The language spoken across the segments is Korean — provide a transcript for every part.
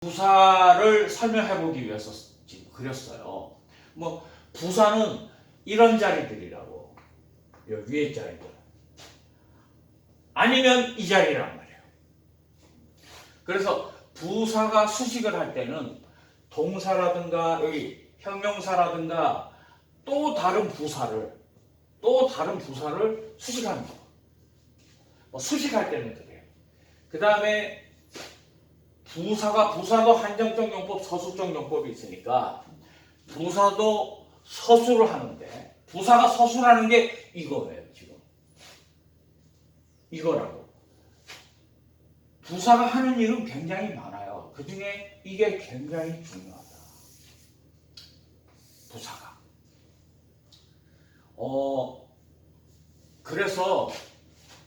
부사를 설명해 보기 위해서 지금 그렸어요. 뭐 부사는 이런 자리들이라고, 위에 자리들, 아니면 이 자리란 말이에요. 그래서 부사가 수식을 할 때는 동사라든가 여기 형용사라든가 또 다른 부사를 수식하는 거. 뭐 수식할 때는 그래요. 그 다음에 부사도 한정적 용법, 서술적 용법이 있으니까 부사도 서술을 하는데, 부사가 서술하는 게 이거예요. 지금 이거라고. 부사가 하는 일은 굉장히 많아요. 그 중에 이게 굉장히 중요하다. 부사가. 그래서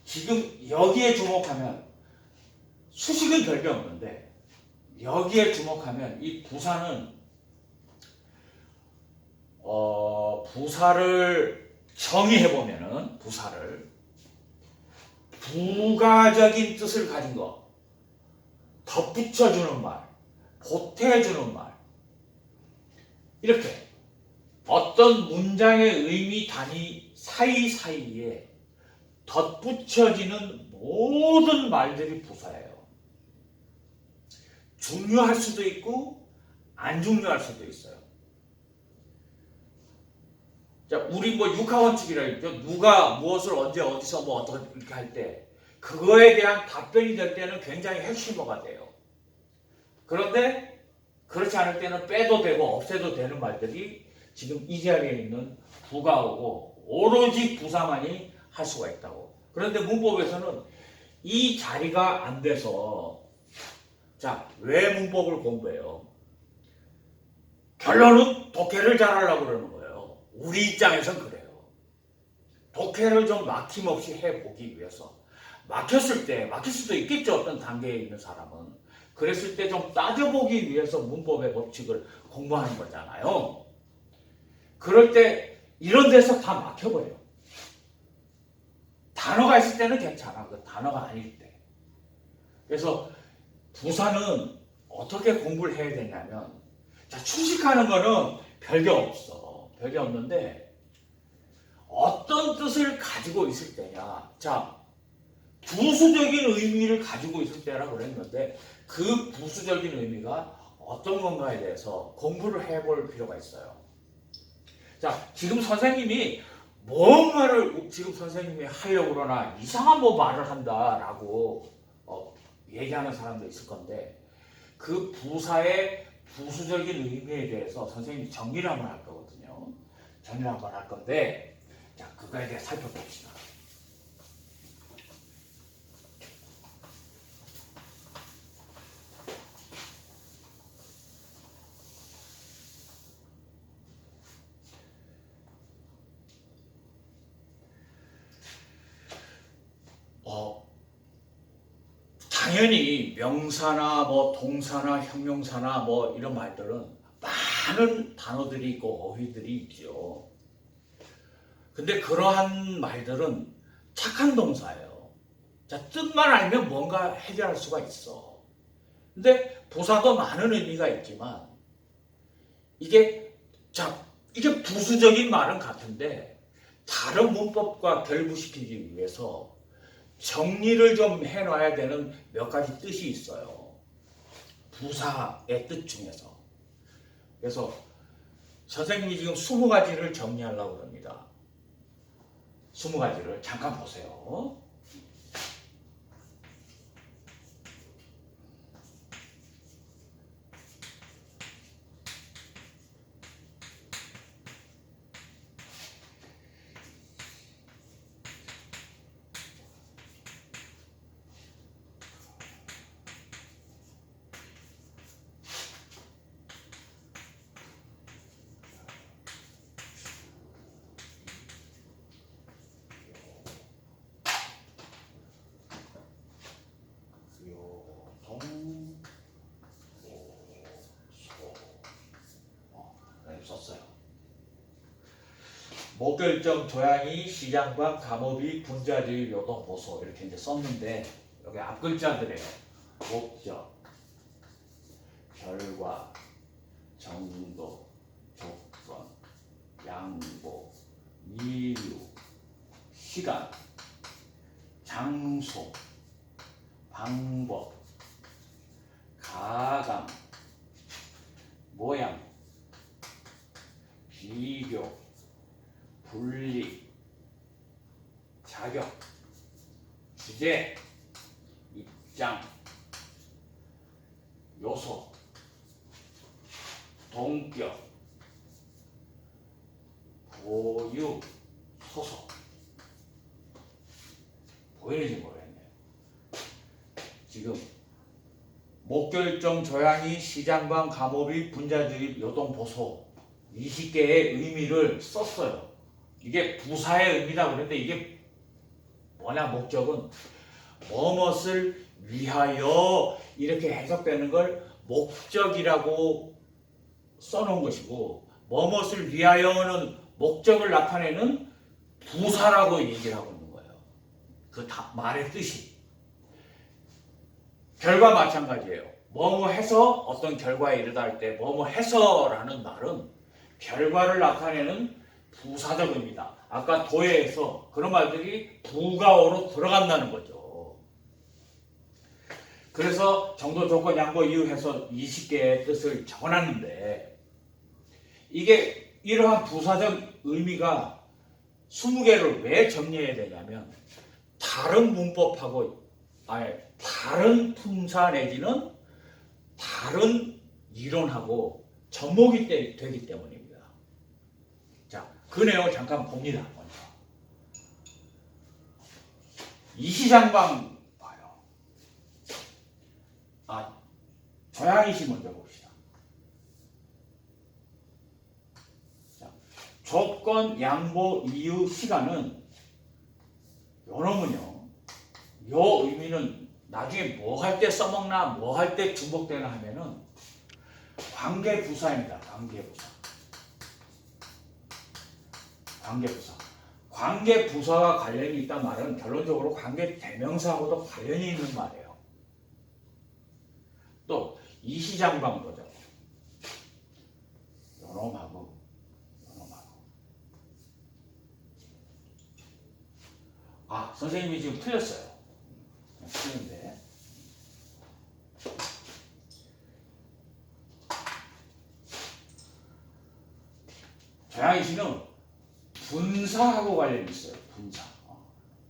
지금 여기에 주목하면, 수식은 별게 없는데 여기에 주목하면 이 부사는 부사를 정의해보면은, 부사를 부가적인 뜻을 가진 거, 덧붙여주는 말, 보태주는 말, 이렇게 어떤 문장의 의미 단위 사이사이에 덧붙여지는 모든 말들이 부사예요. 중요할 수도 있고 안 중요할 수도 있어요. 자, 우리 뭐 육하원칙이라 있죠. 누가 무엇을 언제 어디서 뭐 어떻게 이렇게 할 때 그거에 대한 답변이 될 때는 굉장히 핵심어가 돼요. 그런데 그렇지 않을 때는 빼도 되고 없애도 되는 말들이 지금 이 자리에 있는 부가어고 오로지 부사만이 할 수가 있다고. 그런데 문법에서는 이 자리가 안 돼서, 자, 왜 문법을 공부해요? 결론은 독해를 잘하려고 그러는 거예요. 우리 입장에선 그래요. 독해를 좀 막힘없이 해보기 위해서. 막힐 수도 있겠죠. 어떤 단계에 있는 사람은. 그랬을 때 좀 따져보기 위해서 문법의 법칙을 공부하는 거잖아요. 그럴 때 이런 데서 다 막혀버려요. 단어가 있을 때는 괜찮아. 그 단어가 아닐 때. 그래서 부사는 어떻게 공부를 해야 되냐면, 자, 수식하는 거는 별게 없어. 별게 없는데 어떤 뜻을 가지고 있을 때냐. 자, 부수적인 의미를 가지고 있을 때라고 그랬는데 그 부수적인 의미가 어떤 건가에 대해서 공부를 해볼 필요가 있어요. 자, 지금 선생님이 뭔가를 지금 선생님이 하려고 그러나 이상한 뭐 말을 한다라고 얘기하는 사람도 있을 건데, 그 부사의 부수적인 의미에 대해서 선생님이 정리를 한번 할 거거든요. 정리를 한번 할 건데, 자, 그거에 대해 살펴봅시다. 당연히 명사나 뭐 동사나 형용사나 뭐 이런 말들은 많은 단어들이 있고 어휘들이 있죠. 근데 그러한 말들은 착한 동사예요. 자, 뜻만 알면 뭔가 해결할 수가 있어. 근데 부사도 많은 의미가 있지만 이게 부수적인 말은 같은데 다른 문법과 결부시키기 위해서 정리를 좀 해놔야 되는 몇 가지 뜻이 있어요. 부사의 뜻 중에서. 그래서 선생님이 지금 20가지를 정리하려고 합니다. 20가지를 잠깐 보세요. 썼어요. 목결점, 조양이, 시장관, 감업이, 분자주의, 요동, 보소 이렇게 이제 썼는데 여기 앞 글자들이에요. 목적, 결과, 정도, 조건, 양보, 이유, 시간, 장소, 방법, 가감, 모양, 비교, 분리, 자격, 주제, 입장, 요소, 동격, 보유, 소속. 보이는지 모르겠네요. 지금 목결정, 조양이, 시장관, 감호비, 분자주입, 요동보소 20개의 의미를 썼어요. 이게 부사의 의미다 그랬는데 이게 뭐냐, 목적은 뭐뭇을 위하여 이렇게 해석되는 걸 목적이라고 써놓은 것이고, 뭐뭇을 위하여는 목적을 나타내는 부사라고 얘기를 하고 있는 거예요. 그 말의 뜻이. 결과 마찬가지예요. 뭐뭐 해서 어떤 결과에 이르다 할 때 뭐뭐 해서라는 말은 결과를 나타내는 부사적 의미다. 아까 도에서 그런 말들이 부가어로 들어간다는 거죠. 그래서 정도, 조건, 양보, 이유 해서 20개의 뜻을 적어놨는데, 이게 이러한 부사적 의미가 20개를 왜 정리해야 되냐면, 다른 문법하고 다른 품사 내지는 다른 이론하고 접목이 되기 때문입니다. 자, 그 내용을 잠깐 봅니다. 먼저. 이시장방 봐요. 조양이시 먼저 봅시다. 자, 조건, 양보, 이유, 시간은 요놈은요, 요 의미는 나중에 뭐 할 때 써먹나 뭐 할 때 중복되나 하면은 관계부사입니다. 관계부사. 관계부사. 관계부사와 관련이 있단 말은 결론적으로 관계대명사하고도 관련이 있는 말이에요. 또 이시장방도죠. 요놈하고 요놈하고. 선생님이 지금 틀렸어요. 틀린데. 조양이시는 분사하고 관련이 있어요. 분사.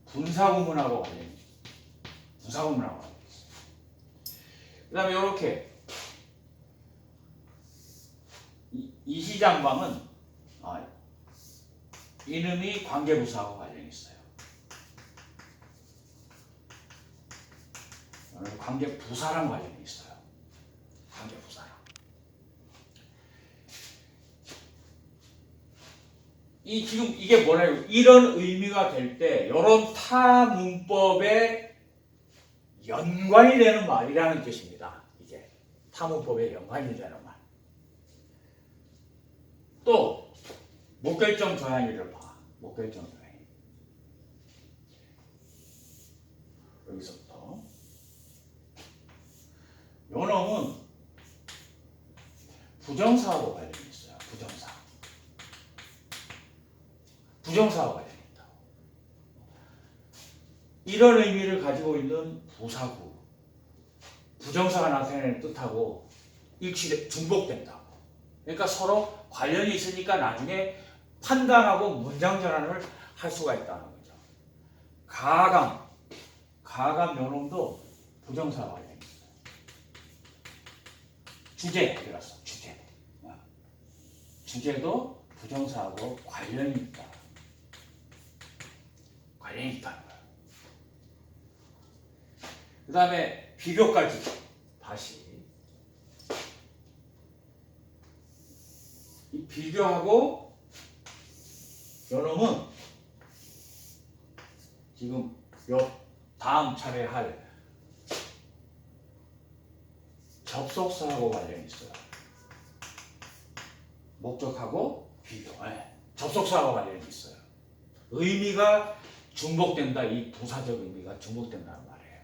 분사구문하고 관련이 있어요. 분사구문하고 관련이 있어요. 그 다음에 이렇게 이시장방은 이름이 관계부사하고 관련이 있어요. 관계부사랑 관련이 있어요. 관계부사랑. 지금 이게 뭐라요? 이런 의미가 될 때 이런 타 문법에 연관이 되는 말이라는 뜻입니다. 이게 타 문법에 연관이 되는 말. 또 목결정 조양이를 봐. 목결정 조양이. 여기서부터 요 놈은 부정사하고 관련이 있어요. 부정사. 부정사와 관련이 있다. 이런 의미를 가지고 있는 부사구, 부정사가 나타내는 뜻하고 중복된다고. 그러니까 서로 관련이 있으니까 나중에 판단하고 문장 전환을 할 수가 있다는 거죠. 가감 요놈도 부정사와 관련이 있어요. 주제 들어갔어. 주제도 부정사하고 관련이 있다. 관련이 있다는 거예요. 그 다음에 비교까지 다시. 이 비교하고 요놈은 지금 요 다음 차례 할 접속사하고 관련이 있어요. 목적하고 비교. 접속사하고 관련이 있어요. 의미가 중복된다. 이 부사적 의미가 중복된다는 말이에요.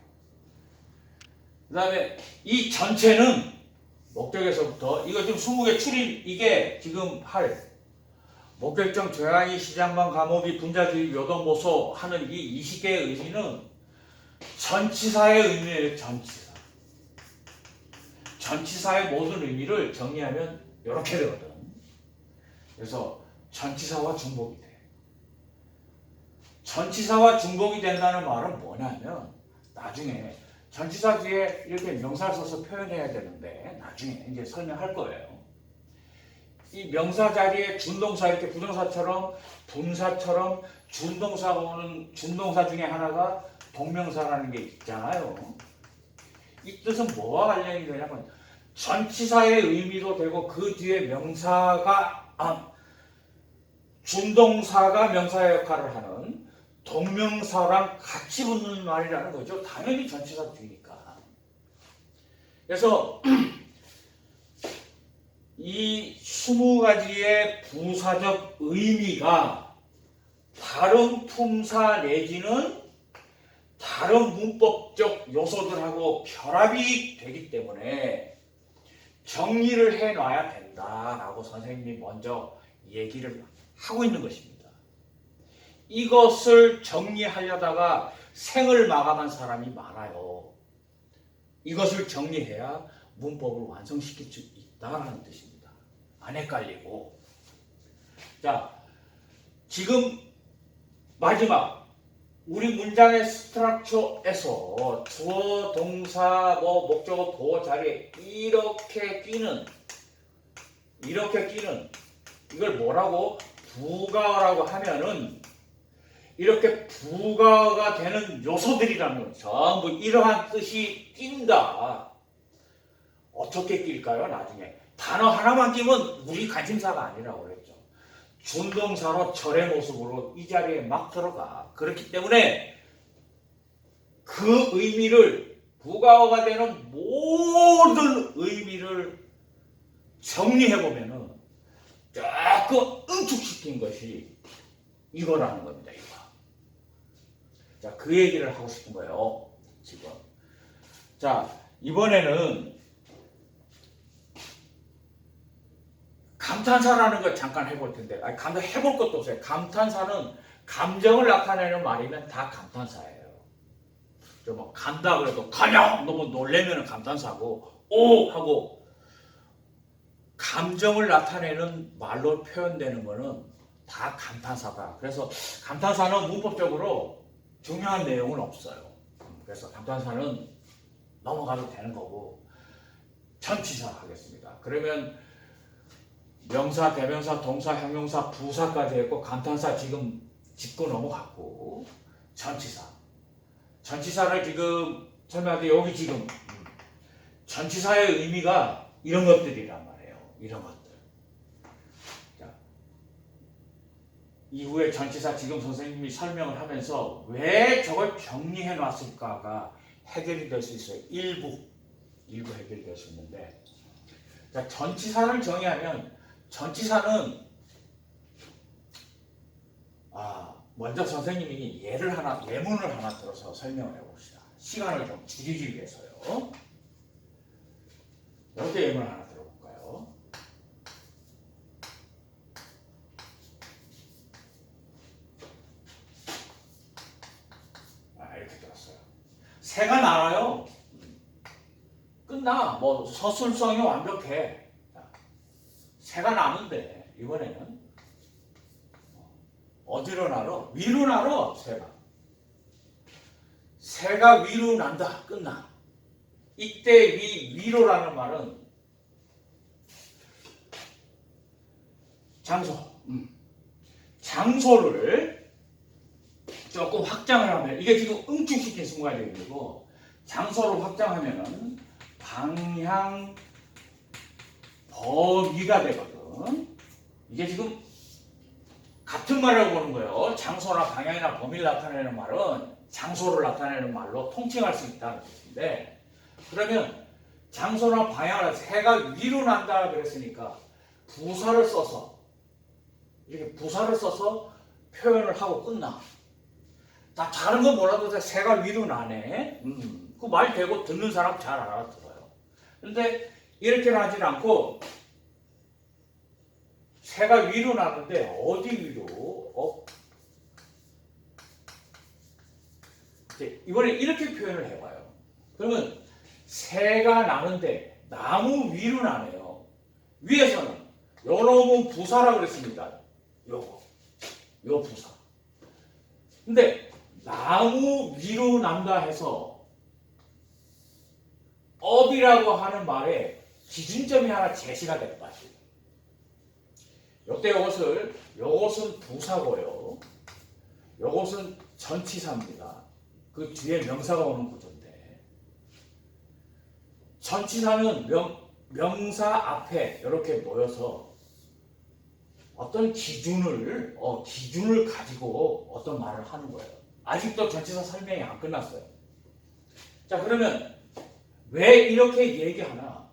그 다음에 이 전체는 목적에서부터 이거 지금 20개 추린 이게 지금 할 목격정 조양이 시장관 감옥이 분자주의 요동보소 하는 이 20개의 의미는 전치사의 의미예요. 전치사. 전치사의 모든 의미를 정리하면 이렇게 되거든. 그래서 전치사와 중복이 돼. 전치사와 중복이 된다는 말은 뭐냐면 나중에 전치사 뒤에 이렇게 명사를 써서 표현해야 되는데 나중에 이제 설명할 거예요. 이 명사 자리에 준동사 이렇게 부정사처럼 분사처럼 준동사가 오는 준동사 중에 하나가 동명사라는 게 있잖아요. 이 뜻은 뭐와 관련이 되냐면 전치사의 의미도 되고 그 뒤에 명사가 준동사가 명사의 역할을 하는 동명사랑 같이 붙는 말이라는 거죠. 당연히 전치사 뒤니까. 그래서 이 20가지의 부사적 의미가 다른 품사 내지는 다른 문법적 요소들하고 결합이 되기 때문에 정리를 해놔야 된다라고 선생님이 먼저 얘기를 하고 있는 것입니다. 이것을 정리하려다가 생을 마감한 사람이 많아요. 이것을 정리해야 문법을 완성시킬 수 있다는 뜻입니다. 안 헷갈리고. 자, 지금 마지막 우리 문장의 스트럭처에서 주어, 동사, 목적어, 보어 자리에 이렇게 끼는 이걸 뭐라고? 부가어라고 하면은 이렇게 부가어가 되는 요소들이라는 건 전부 이러한 뜻이 낀다. 어떻게 낄까요? 나중에 단어 하나만 끼면 우리 관심사가 아니라고 그랬죠. 준동사로 절의 모습으로 이 자리에 막 들어가. 그렇기 때문에 그 의미를 부가어가 되는 모든 의미를 정리해보면은 조금 응축시킨 것이 이거라는 겁니다. 이거. 자, 그 얘기를 하고 싶은 거예요. 지금. 자, 이번에는 감탄사라는 걸 잠깐 해볼 텐데, 해볼 것도 없어요. 감탄사는 감정을 나타내는 말이면 다 감탄사예요. 뭐 간다 그래도 가냐 너무 놀래면 감탄사고, 오 하고 감정을 나타내는 말로 표현되는 거는 다 감탄사다. 그래서 감탄사는 문법적으로 중요한 내용은 없어요. 그래서 감탄사는 넘어가도 되는 거고, 전치사 하겠습니다. 그러면 명사, 대명사, 동사, 형용사, 부사까지 했고 감탄사 지금 짚고 넘어갔고, 전치사. 전치사를 지금 설명할 때 여기 지금 전치사의 의미가 이런 것들이란 말이에요. 이런 것들. 자, 이후에 전치사 지금 선생님이 설명을 하면서 왜 저걸 정리해 놨을까가 해결이 될 수 있어요. 일부 해결이 될 수 있는데, 자, 전치사를 정의하면 전치사는 먼저 선생님이 예문을 하나 들어서 설명을 해봅시다. 시간을 좀 줄이기 위해서요. 이렇게 예문을 하나 들어볼까요? 이렇게 들었어요. 새가 날아요. 끝나. 뭐 서술성이 완벽해. 새가 나는데 이번에는 어디로 날아? 위로 날아. 새가 위로 난다. 끝나. 이때 위로라는 말은 장소를 조금 확장을 하면, 이게 지금 응축시킨 순간이고, 장소를 확장하면은 방향 범위가 되거든. 이게 지금 같은 말을 보는 거예요. 장소나 방향이나 범위를 나타내는 말은 장소를 나타내는 말로 통칭할 수 있다는 뜻인데, 그러면 장소나 방향을 새가 위로 난다 그랬으니까 부사를 써서 표현을 하고 끝나. 다 다른 건 몰라도 새가 위로 나네. 그 말 되고 듣는 사람 잘 알아들어요. 근데 이렇게는 하진 않고 새가 위로 나는데 어디 위로? 이번에 이렇게 표현을 해봐요. 그러면 새가 나는데 나무 위로 나네요. 위에서는 요놈은 부사라 그랬습니다. 요 부사. 근데 나무 위로 난다 해서 업이라고 하는 말에 기준점이 하나 제시가 될 것이에요. 요때 요것은 부사고요. 요것은 전치사입니다. 그 뒤에 명사가 오는 구조인데, 전치사는 명사 앞에 이렇게 모여서 어떤 기준을 가지고 어떤 말을 하는 거예요. 아직도 전치사 설명이 안 끝났어요. 자, 그러면 왜 이렇게 얘기하나?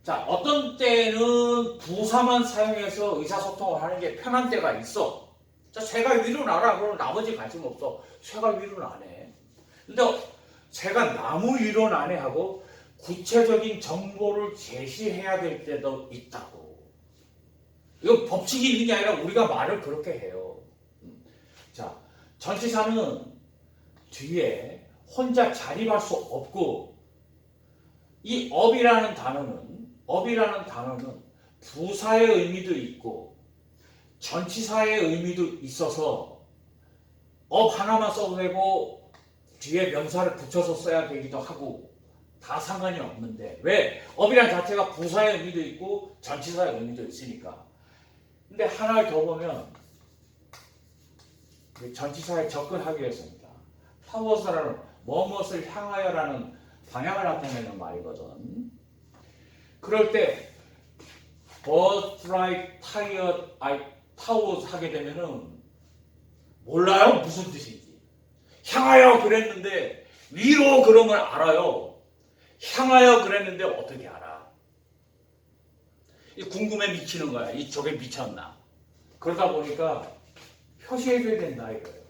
자, 어떤 때는 부사만 사용해서 의사소통을 하는 게 편한 때가 있어. 자, 새가 위로 나라. 그러면 나머지 관심 없어. 새가 위로 나네. 근데 새가 나무 위로 나네 하고 구체적인 정보를 제시해야 될 때도 있다고. 이건 법칙이 있는 게 아니라 우리가 말을 그렇게 해요. 자, 전치사는 뒤에 혼자 자립할 수 없고, 이 업이라는 단어는 부사의 의미도 있고 전치사의 의미도 있어서 업 하나만 써도 되고 뒤에 명사를 붙여서 써야 되기도 하고 다 상관이 없는데, 왜? 업이라는 자체가 부사의 의미도 있고 전치사의 의미도 있으니까. 근데 하나를 더 보면 전치사에 접근하기 위해서입니다. 타워스라는 무엇을 향하여라는 방향을 나타내는 말이거든. 그럴 때 bird fly tired towards 하게 되면은 몰라요 무슨 뜻인지. 향하여 그랬는데 위로 그런 걸 알아요. 향하여 그랬는데 어떻게 알아? 이 궁금해 미치는 거야. 이쪽에 미쳤나? 그러다 보니까 표시해줘야 된다 이거예요.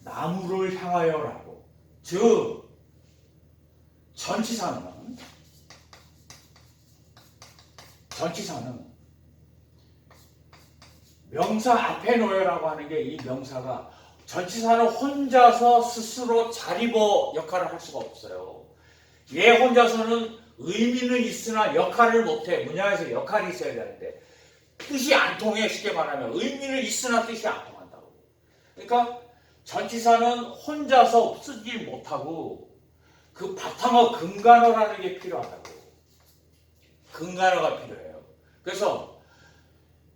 나무를 향하여라고. 즉 전치사는 명사 앞에 놓여라고 하는 게, 이 명사가 전치사는 혼자서 스스로 자리보 역할을 할 수가 없어요. 얘 혼자서는 의미는 있으나 역할을 못해. 문장에서 역할이 있어야 되는데 뜻이 안 통해. 쉽게 말하면 의미는 있으나 뜻이 안 통한다고. 그러니까 전치사는 혼자서 쓰지 못하고 그 바탕어 근간어라는 게 필요하다고. 근간어가 필요해요. 그래서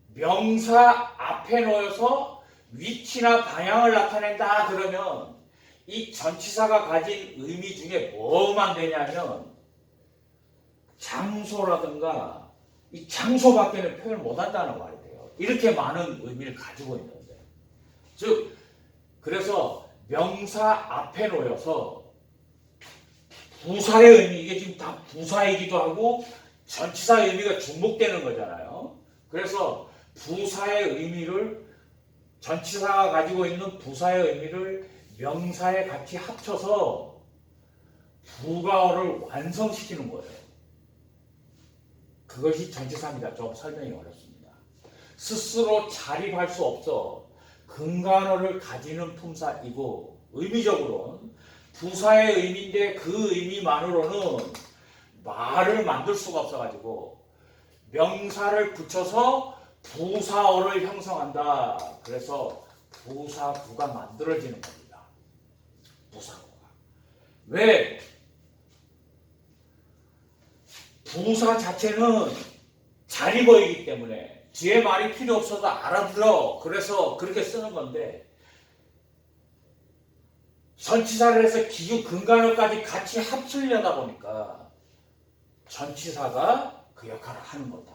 명사 앞에 놓여서 위치나 방향을 나타낸다 그러면 이 전치사가 가진 의미 중에 뭐만 되냐면 장소라든가 이 장소밖에는 표현을 못한다는 말이 돼요. 이렇게 많은 의미를 가지고 있는데, 즉 그래서 명사 앞에 놓여서 부사의 의미, 이게 지금 다 부사이기도 하고 전치사의 의미가 중복되는 거잖아요. 그래서 부사의 의미를, 전치사가 가지고 있는 부사의 의미를 명사에 같이 합쳐서 부가어를 완성시키는 거예요. 그것이 전치사입니다. 좀 설명이 어렵습니다. 스스로 자립할 수 없어 근간어를 가지는 품사이고, 의미적으로는 부사의 의미인데 그 의미만으로는 말을 만들 수가 없어가지고 명사를 붙여서 부사어를 형성한다. 그래서 부사구가 만들어지는 겁니다. 부사구가. 왜? 부사 자체는 자리보이기 때문에 뒤에 말이 필요 없어도 알아들어. 그래서 그렇게 쓰는 건데, 전치사를 해서 기준 근간어까지 같이 합치려다 보니까 전치사가 그 역할을 하는 거다.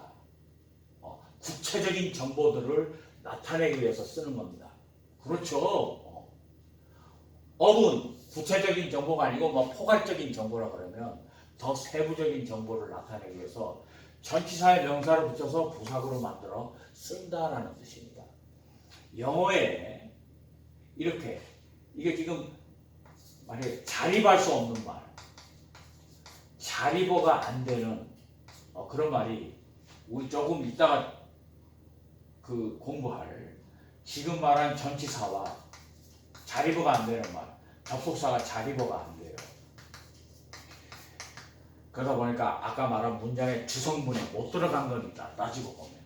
구체적인 정보들을 나타내기 위해서 쓰는 겁니다. 그렇죠. 업은 구체적인 정보가 아니고 포괄적인 정보라 그러면 더 세부적인 정보를 나타내기 위해서 전치사의 명사를 붙여서 부사구로 만들어 쓴다라는 뜻입니다. 영어에 이렇게, 이게 지금 만약에 자립할 수 없는 말, 자리보가 안 되는 그런 말이 우리 조금 이따가 그 공부할 지금 말한 전치사와 자리보가 안 되는 말, 접속사가 자리보가 안 돼요. 그러다 보니까 아까 말한 문장의 주성문에 못 들어간 건 있다. 따지고 보면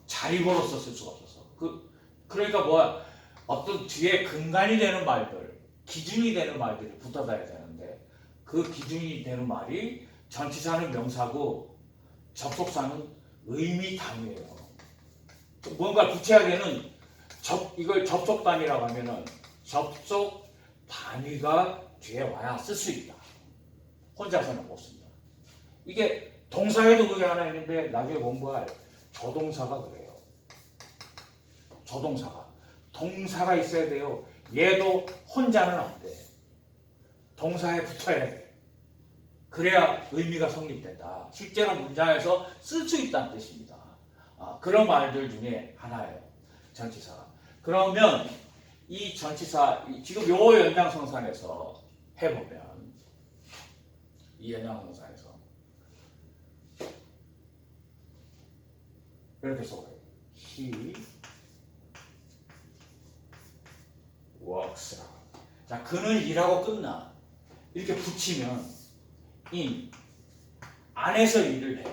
자리보로서 쓸 수가 없어서 그러니까 뭐야, 어떤 뒤에 근간이 되는 말들, 기준이 되는 말들이 붙어다야 되는데 그 기준이 되는 말이 전치사는 명사고 접속사는 의미 단위예요. 뭔가 구체하게는 이걸 접속 단위라고 하면은 접속 단위가 뒤에 와야 쓸 수 있다. 혼자서는 못 씁니다. 이게 동사에도 그게 하나 있는데 나중에 공부할 조동사가 그래요. 조동사가 동사가 있어야 돼요. 얘도 혼자는 안 돼. 동사에 붙어야 돼. 그래야 의미가 성립된다. 실제로 문장에서 쓸 수 있다는 뜻입니다. 그런 말들 중에 하나예요. 전치사. 그러면 이 전치사 지금 요 연장성산에서 해보면 이 연장성산에서 이렇게 써요. He works. 자, 그는 일하고 끝나. 이렇게 붙이면 in 안에서 일을 해.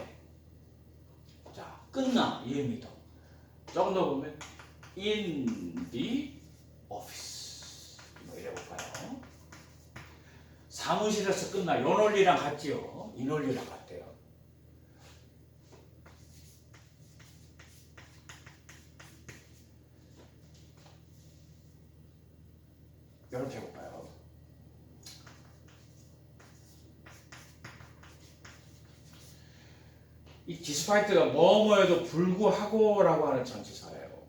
자, 끝나 이 의미도. 조금 더 보면 in the office. 뭐 이래 볼까요? 사무실에서 끝나. 요 논리랑 같지요. 이 논리랑 같아요. 이렇게 해볼까요? 이 디스파이트가 뭐뭐에도 불구하고라고 하는 전치사예요.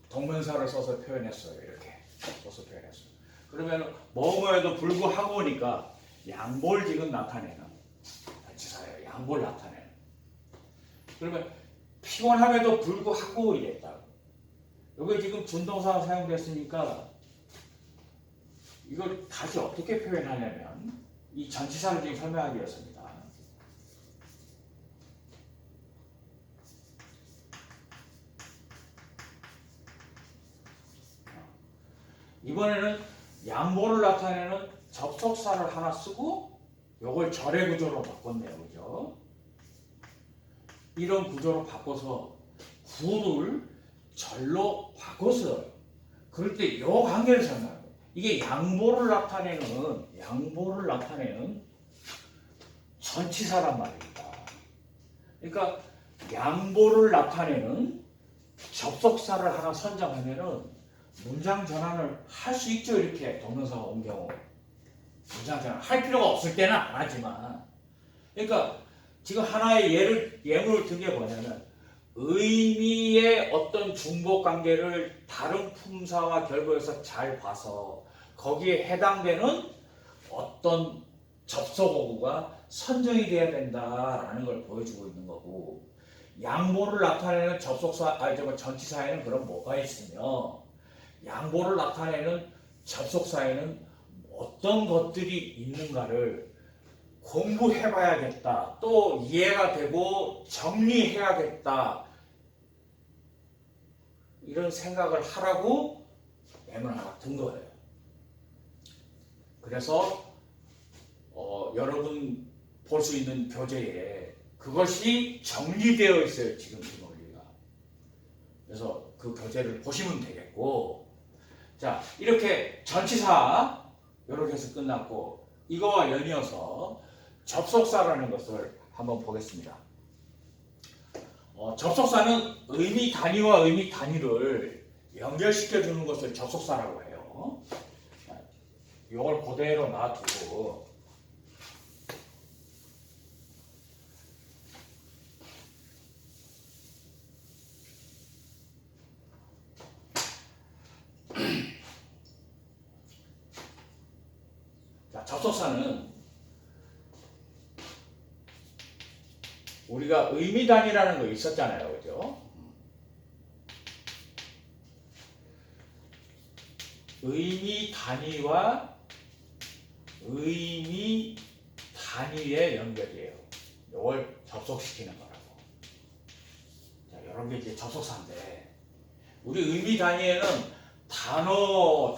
동명사를 써서 표현했어요. 이렇게 써서 표현했어요. 그러면 뭐뭐에도 불구하고니까 양보를 지금 나타내는 전치사예요. 양보를 나타내는. 그러면 피곤함에도 불구하고 이랬다. 여기 지금 준동사가 사용됐으니까 이걸 다시 어떻게 표현하냐면 이 전치사를 지금 설명하기 위해서입니다. 이번에는 양보를 나타내는 접속사를 하나 쓰고 이걸 절의 구조로 바꿨네요. 그죠? 이런 구조로 바꿔서 구를 절로 바꿨어요. 그럴 때 이 관계를 설명해요. 이게 양보를 나타내는 전치사란 말입니다. 그러니까 양보를 나타내는 접속사를 하나 선정하면은 문장 전환을 할 수 있죠. 이렇게 동명사가 온 경우 문장 전환 할 필요가 없을 때는 안 하지만, 그러니까 지금 하나의 예문을 든 게 뭐냐면 의미의 어떤 중복 관계를 다른 품사와 결부해서 잘 봐서 거기에 해당되는 어떤 접속어구가 선정이 돼야 된다라는 걸 보여주고 있는 거고, 양보를 나타내는 전치사에는 그럼 뭐가 있으며 양보를 나타내는 접속사에는 어떤 것들이 있는가를 공부해봐야겠다. 또 이해가 되고 정리해야겠다. 이런 생각을 하라고 예문을 하나 든 거예요. 그래서 여러분 볼 수 있는 교재에 그것이 정리되어 있어요. 지금 이 논리가. 그래서 그 교재를 보시면 되겠고, 자, 이렇게 전치사 이렇게 해서 끝났고, 이거와 연이어서 접속사라는 것을 한번 보겠습니다. 접속사는 의미 단위와 의미 단위를 연결시켜 주는 것을 접속사라고 해요. 이걸 그대로 놔두고 자, 접속사는 우리가 의미 단위라는 거 있었잖아요. 그죠? 의미 단위와 의미 단위의 연결이에요. 이걸 접속시키는 거라고. 자, 이런 게 이제 접속사인데 우리 의미 단위에는 단어,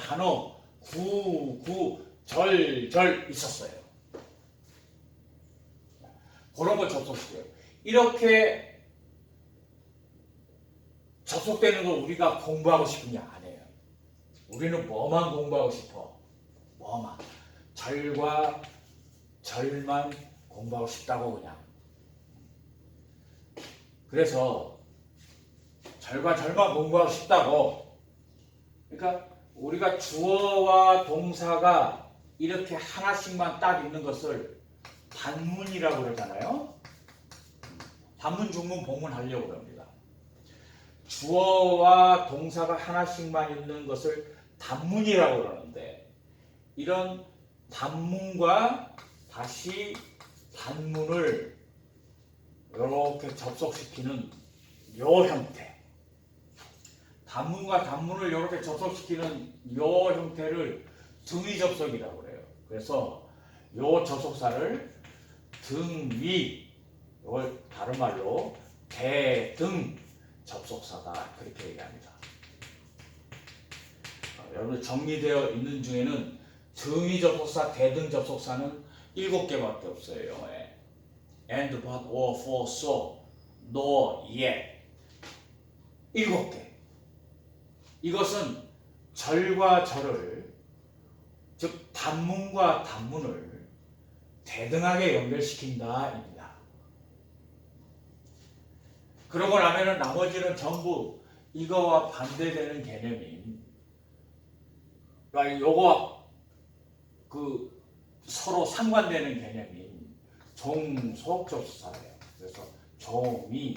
절 있었어요. 그런 걸 접속시켜요. 이렇게 접속되는 걸 우리가 공부하고 싶으냐 안 해요. 우리는 뭐만 공부하고 싶어? 뭐만. 절과 절만 공부하고 싶다고 그냥. 그래서 절과 절만 공부하고 싶다고. 그러니까 우리가 주어와 동사가 이렇게 하나씩만 딱 있는 것을 단문이라고 그러잖아요. 단문, 중문, 복문 하려고 그럽니다. 주어와 동사가 하나씩만 있는 것을 단문이라고 그러는데 이런 단문과 다시 단문을 이렇게 접속시키는 요 형태, 단문과 단문을 이렇게 접속시키는 요 형태를 등위 접속이라고 그래요. 그래서 요 접속사를 등위, 이걸 다른 말로 대등 접속사다 그렇게 얘기합니다. 여러분 정리되어 있는 중에는 등위 접속사, 대등 접속사는 7개밖에 없어요. and, but, or, for, so, no, yet 7개. 이것은 절과 절을, 즉 단문과 단문을 대등하게 연결시킨다 입니다. 그러고 나면은 나머지는 전부 이거와 반대되는 개념인, 그러니까 요거와 그 서로 상관되는 개념인 종속 접속사예요. 그래서 종이,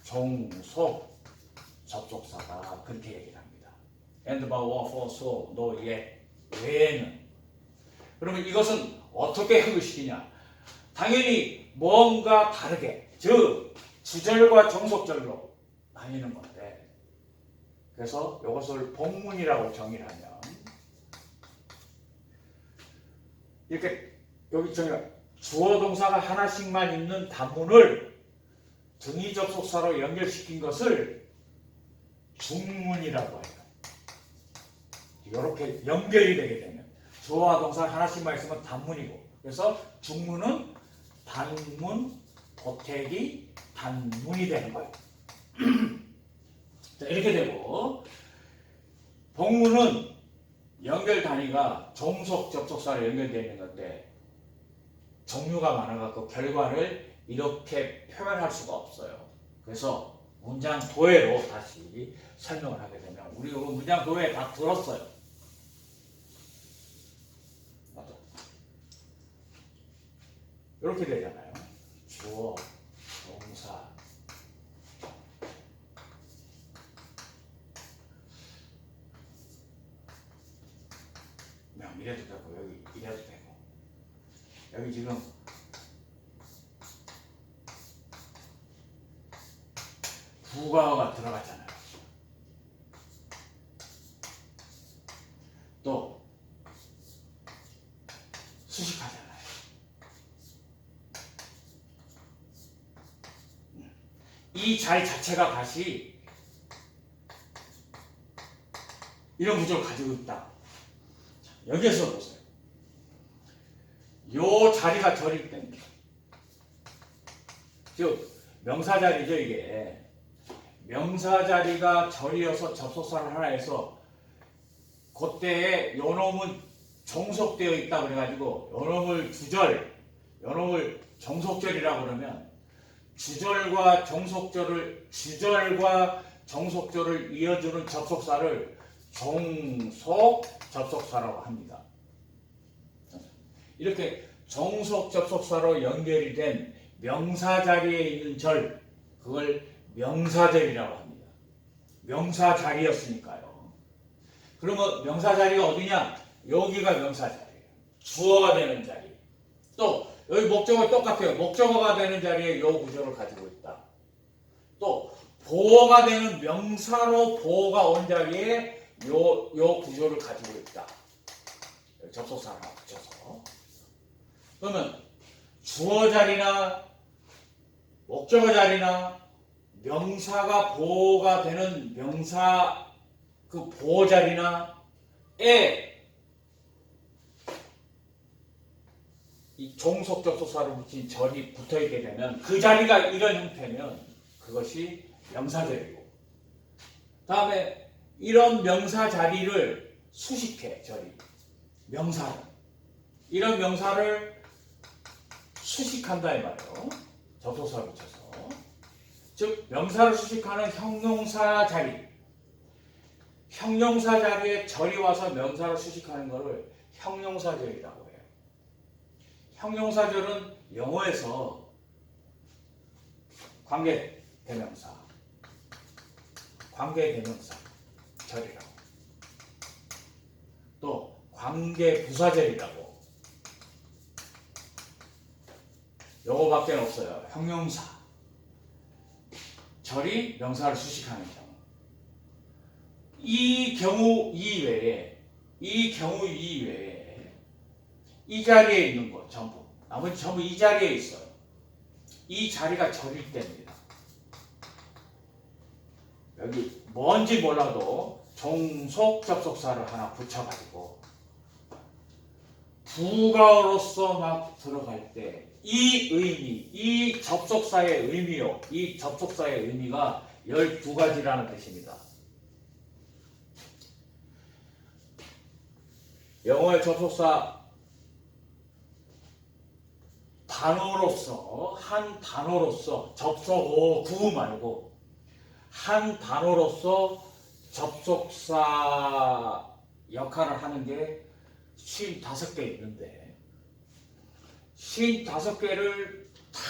종속 접속사가 그렇게 얘기를 합니다. and, but, or, for, so, no, yet 외에는. 그러면 이것은 어떻게 해석시키냐? 당연히 뭔가 다르게, 즉 주절과 종속절로 나뉘는 건데, 그래서 이것을 복문이라고 정의를 하면 이렇게 여기 정의가 주어 동사가 하나씩만 있는 단문을 등위 접속사로 연결시킨 것을 중문이라고 해요. 이렇게 연결이 되게 되면 주어와 동사 하나씩만 있으면 단문이고, 그래서 중문은 단문, 보태기, 단문이 되는 거예요. 자, 이렇게 되고 복문은 연결 단위가 종속 접속사로 연결되어 있는 건데 종류가 많아갖고 결과를 이렇게 표현할 수가 없어요. 그래서 문장 도해로 다시 설명을 하게 되면 우리 이거 문장 도해 다 들었어요. 맞아. 이렇게 되잖아요. 주어, 동사, 명 이래도 되고 여기 이래도 되고 여기 지금 부가어가 들어갔잖아요. 또 수식하잖아요. 이 자리 자체가 다시 이런 구조를 가지고 있다. 여기에서 보세요. 요 자리가 절일 때입니다. 즉 명사 자리죠. 이게 명사 자리가 절이어서 접속사를 하나 해서 그때에 요놈은 종속되어 있다 그래가지고 요놈을 주절, 요놈을 종속절이라고 그러면 주절과 종속절을 이어주는 접속사를 종속 접속사라고 합니다. 이렇게 종속 접속사로 연결이 된 명사 자리에 있는 절, 그걸 명사절이라고 합니다. 명사 자리였으니까요. 그러면 명사 자리가 어디냐? 여기가 명사 자리예요. 주어가 되는 자리. 또 여기 목적어 똑같아요. 목적어가 되는 자리에 요 구조를 가지고 있다. 또 보어가 되는 명사로 보어가 온 자리에 요 구조를 가지고 있다. 접속사를 붙여서. 그러면 주어 자리나 목적어 자리나 명사가 보호가 되는 명사 그 보호 자리나 이 종속 접속사를 붙인 절이 붙어 있게 되면 그 자리가 이런 형태면 그것이 명사절이고, 다음에 이런 명사 자리를 수식해 절이 명사를, 이런 명사를 수식한다 이 말이에요. 접속사를 붙여서. 즉 명사를 수식하는 형용사 자리, 형용사 자리에 절이 와서 명사를 수식하는 것을 형용사절이라고 해요. 형용사절은 영어에서 관계대명사 절이라고, 또 관계부사절이라고, 요거밖에 없어요. 형용사 절이 명사를 수식하는 경우. 이 경우 이외에 이 자리에 있는 것 전부, 나머지 전부 이 자리에 있어요. 이 자리가 절일 때입니다. 여기 뭔지 몰라도 종속 접속사를 하나 붙여가지고 부가어로서 막 들어갈 때 이 의미, 이 접속사의 의미요, 이 접속사의 의미가 12가지라는 뜻입니다. 영어의 접속사 단어로서, 한 단어로서 접속 구 말고 한 단어로서 접속사 역할을 하는 게 55개 있는데 55개를 다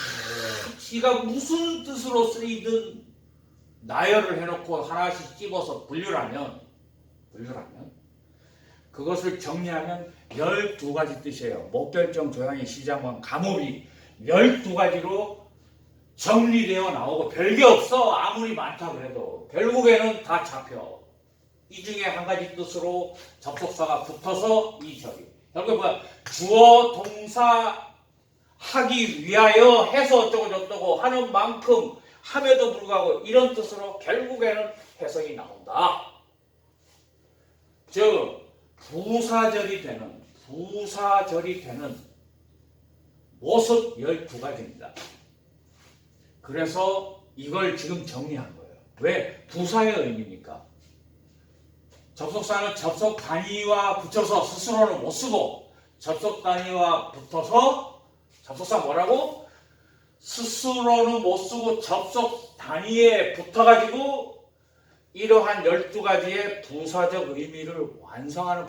지가 무슨 뜻으로 쓰이든 나열을 해놓고 하나씩 집어서 분류하면 그것을 정리하면 12가지 뜻이에요. 목결정, 조양의, 시작원, 가모비 12가지로 정리되어 나오고 별게 없어. 아무리 많다 그래도 결국에는 다 잡혀. 이 중에 한 가지 뜻으로 접속사가 붙어서 이 절이 결국 뭐야? 주어 동사 하기 위하여 해서 어쩌고 저쩌고 하는 만큼 함에도 불구하고 이런 뜻으로 결국에는 해석이 나온다. 즉 부사절이 되는 모습 12가지입니다. 그래서 이걸 지금 정리한 거예요. 왜? 부사의 의미니까. 접속사는 접속 단위와 붙여서 스스로는 못 쓰고, 접속 단위와 붙어서 접속사 뭐라고? 스스로는 못 쓰고 접속 단위에 붙어가지고 이러한 12가지의 부사적 의미를 완성하는